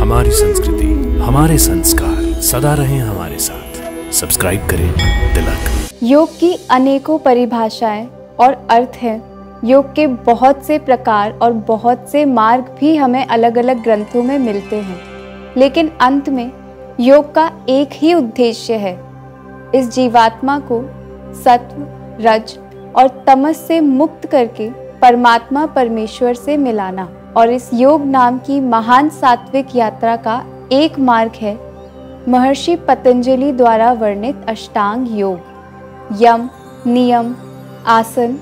हमारी संस्कृति, हमारे संस्कार सदा रहें हमारे साथ। सब्सक्राइब करें तिलक। योग की अनेकों परिभाषाएं और अर्थ हैं। योग के बहुत से प्रकार और बहुत से मार्ग भी हमें अलग अलग ग्रंथों में मिलते हैं, लेकिन अंत में योग का एक ही उद्देश्य है, इस जीवात्मा को सत्व, रज और तमस से मुक्त करके परमात्मा परमेश्वर से मिलाना। और इस योग नाम की महान सात्विक यात्रा का एक मार्ग है महर्षि पतंजलि द्वारा वर्णित अष्टांग योग। यम, नियम, आसन,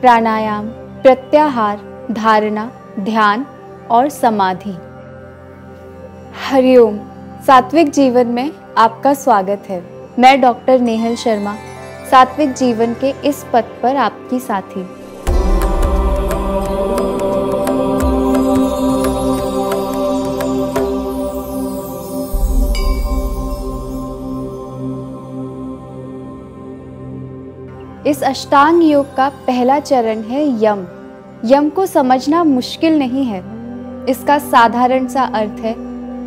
प्राणायाम, प्रत्याहार, धारणा, ध्यान और समाधि। हरिओम। सात्विक जीवन में आपका स्वागत है। मैं डॉक्टर नेहल शर्मा, सात्विक जीवन के इस पथ पर आपकी साथी। इस अष्टांग योग का पहला चरण है यम। यम को समझना मुश्किल नहीं है। इसका साधारण सा अर्थ है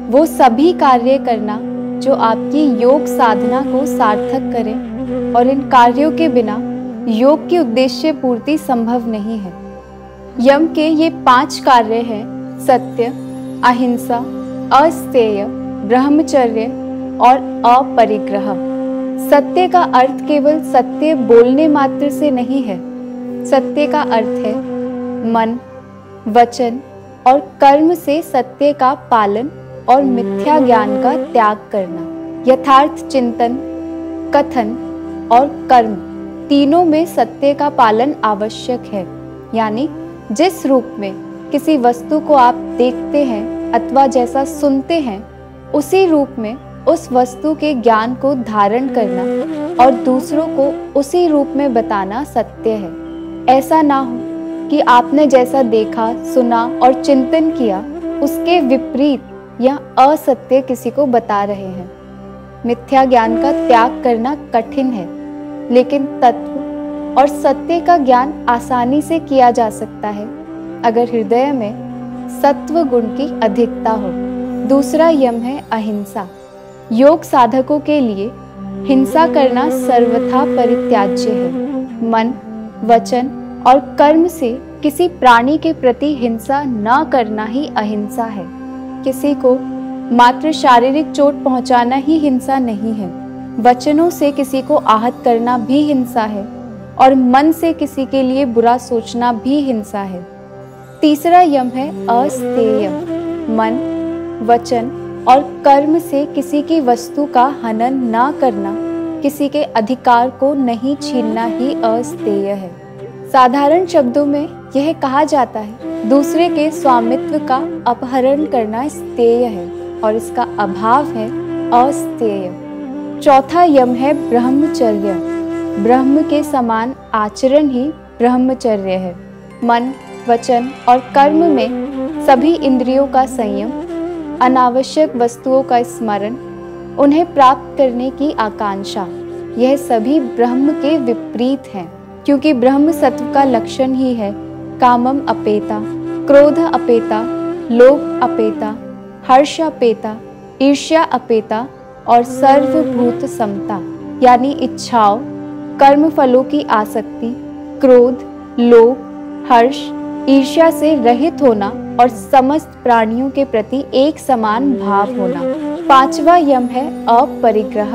वो सभी कार्य करना जो आपकी योग साधना को सार्थक करें, और इन कार्यों के बिना योग की उद्देश्य पूर्ति संभव नहीं है। यम के ये 5 कार्य हैं: सत्य, अहिंसा, अस्तेय, ब्रह्मचर्य और अपरिग्रह। सत्य का अर्थ केवल सत्य बोलने मात्र से नहीं है। सत्य का अर्थ है मन, वचन और कर्म से सत्य का पालन और मिथ्या ज्ञान का त्याग करना। यथार्थ चिंतन, कथन और कर्म तीनों में सत्य का पालन आवश्यक है। यानी जिस रूप में किसी वस्तु को आप देखते हैं अथवा जैसा सुनते हैं, उसी रूप में उस वस्तु के ज्ञान को धारण करना और दूसरों को उसी रूप में बताना सत्य है। ऐसा ना हो कि आपने जैसा देखा, सुना और चिंतन किया उसके विपरीत या असत्य किसी को बता रहे हैं। मिथ्या ज्ञान का त्याग करना कठिन है, लेकिन तत्व और सत्य का ज्ञान आसानी से किया जा सकता है अगर हृदय में सत्व गुण की अधिकता हो। दूसरा यम है अहिंसा। योग साधकों के लिए हिंसा करना सर्वथा परित्याज्य है। मन, वचन और कर्म से किसी प्राणी के प्रति हिंसा न करना ही अहिंसा है। किसी को मात्र शारीरिक चोट पहुंचाना ही हिंसा नहीं है। वचनों से किसी को आहत करना भी हिंसा है, और मन से किसी के लिए बुरा सोचना भी हिंसा है। तीसरा यम है अस्तेय। मन, वचन और कर्म से किसी की वस्तु का हनन ना करना, किसी के अधिकार को नहीं छीनना ही अस्तेय है। साधारण शब्दों में यह कहा जाता है दूसरे के स्वामित्व का अपहरण करना स्तेय है, और इसका अभाव है अस्तेय। चौथा यम है ब्रह्मचर्य। ब्रह्म के समान आचरण ही ब्रह्मचर्य है। मन, वचन और कर्म में सभी इंद्रियों का संयम, अनावश्यक वस्तुओं का स्मरण, उन्हें प्राप्त करने की आकांक्षा, यह सभी ब्रह्म के विपरीत हैं, क्योंकि ब्रह्म सत्व का लक्षण ही है कामम अपेता, क्रोध अपेता, लोभ अपेता, हर्ष अपेता, ईर्ष्या अपेता और सर्वभूत समता। यानी इच्छाओं, कर्म फलों की आसक्ति, क्रोध, लोभ, हर्ष, ईर्ष्या से रहित होना और समस्त प्राणियों के प्रति एक समान भाव होना। पांचवा यम है अपरिग्रह।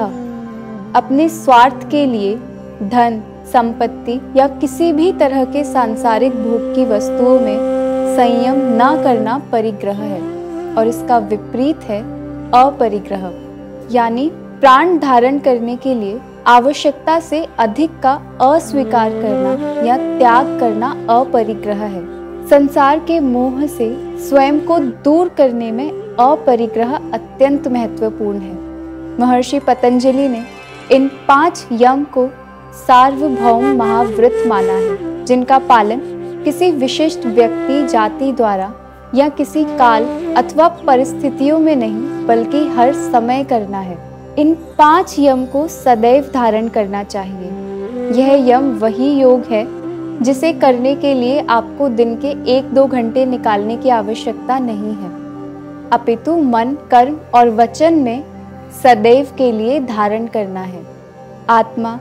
अपने स्वार्थ के लिए धन, संपत्ति या किसी भी तरह के सांसारिक भोग की वस्तुओं में संयम न करना परिग्रह है, और इसका विपरीत है अपरिग्रह। यानी प्राण धारण करने के लिए आवश्यकता से अधिक का अस्वीकार करना या त्याग करना अपरिग्रह है। संसार के मोह से स्वयं को दूर करने में अपरिग्रह अत्यंत महत्वपूर्ण है। महर्षि पतंजलि ने इन 5 यम को सार्वभौम महाव्रत माना है, जिनका पालन किसी विशिष्ट व्यक्ति, जाति द्वारा या किसी काल अथवा परिस्थितियों में नहीं बल्कि हर समय करना है। इन 5 यम को सदैव धारण करना चाहिए। यह यम वही योग है जिसे करने के लिए आपको दिन के 1-2 घंटे निकालने की आवश्यकता नहीं है। अपितु मन, कर्म और वचन में सदैव के लिए धारण करना है। आत्मा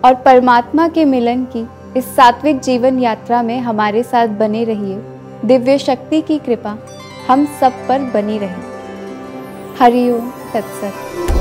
और परमात्मा के मिलन की इस सात्विक जीवन यात्रा में हमारे साथ बने रहिए। दिव्य शक्ति की कृपा हम सब पर बनी रहे। हरि ओम तत्सत।